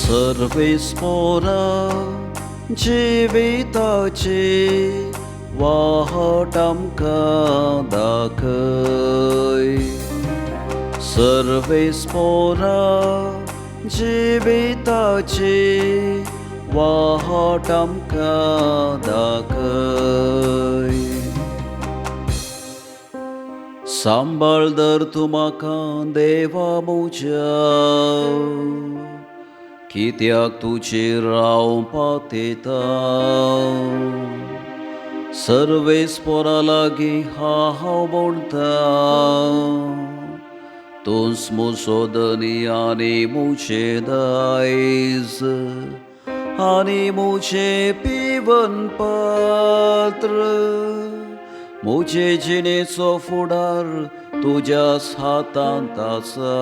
सर्वेस्पोरा जिविताची वाहट आमकां दाखय. सर्वेस्पोरा जिविताची वाहट आमकां दाखय. सांबाळ दर तूं म्हाका देवा म्हज्या, कित्याक तुजेर हांव पातयता. सर्वेस्पोरा लागीं हांव म्हणटा, तूंच म्हजो धनी आनी म्हजें दायज आनी म्हजें पिवन पात्र. म्हजे जिणेचो फुडार तुज्याच हातांत आसा.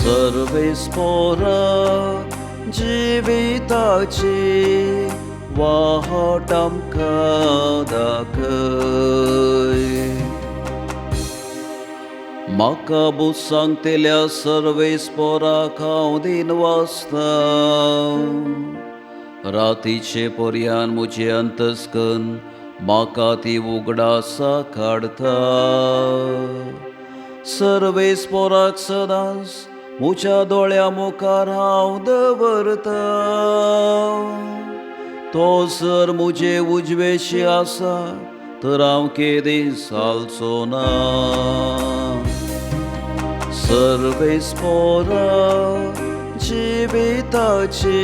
सर्वेस्पोरा जिविताची वाहट आमकां दाखय. म्हाका बूस सांगतेल्या सर्वेस्पोराक हांव दिन वाचता. रातीचे पर्यान म्हजे अंतस्कन म्हाका ती उगडासा काडटा. सर्वेस्पोराक सदांच म्हज्या दोळ्या मुखार हांव दवरता. तो जर म्हजे उजवेशी आसा तर हांव केदींच हालचो ना. सर्वेस्पोरा जिविताची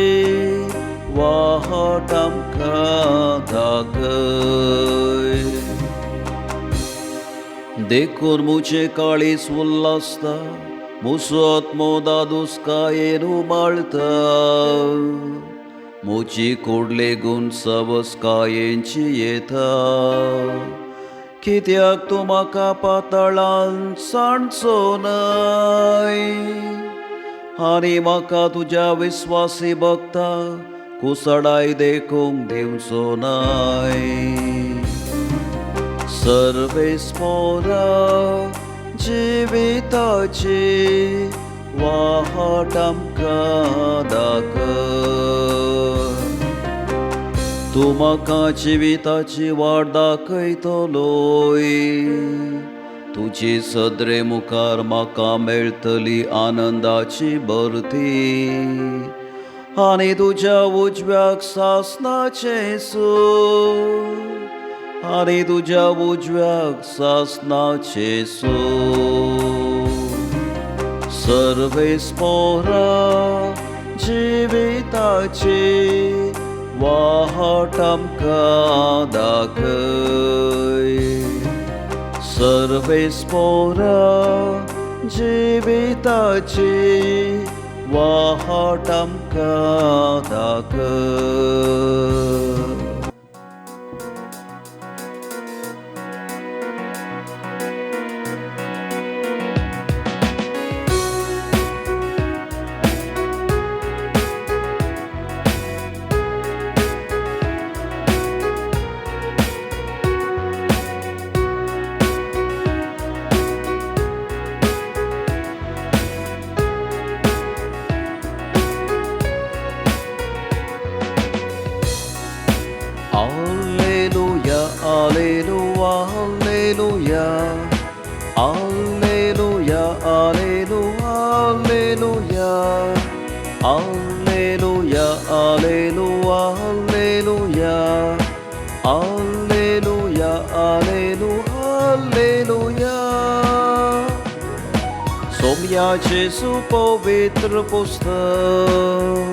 वाहट आमकां दाखय. देखून म्हजें काळीज उल्हासता, म्हजो आत्मो दादोसकायेन उमाळटा. म्हजी कूड लेगून सवस्कायेंची येता. कित्याक तूं म्हाका पाताळांत सांडचो नाय आनी म्हाका तुज्या विस्वासी भक्तांक कुसडाय देखूंक दिवचो नाय. सर्वेस्पोरा जिविताची वाहट आमकां दाखय. तूं म्हाका जिविताची वाट दाखयतलोय. तुजी सदरे मुखार म्हाका मेळटली आनंदाची भरती आनी तुज्या उजव्याक सासणाचें सूख आनी तुज्या उजव्याक सासणाचें सूख. सर्वेस्पोरा जिविताची वाहट आमकां दाखय. सर्वेस्पोरा जिविताची वाहट आमकां दाखय. Alleluia, alleluia, alleluia, alleluia, alleluia, alleluia, alleluia, alleluia, alleluia. सोमयाचें पवित्र पुस्तक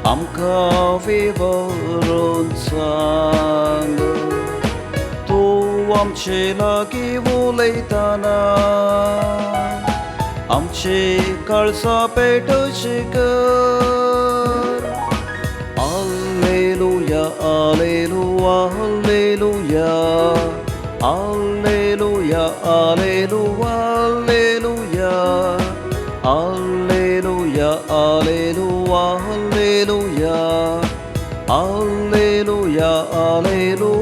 आमकां विवरून सांग. तूं आमचे लागीं उलयतना आमची काळजां पेटोवची कर. Alleluia, alleluia, alleluia, alleluia, alleluia, alleluia, alleluia, alleluia, alleluia, alleluia, alleluia.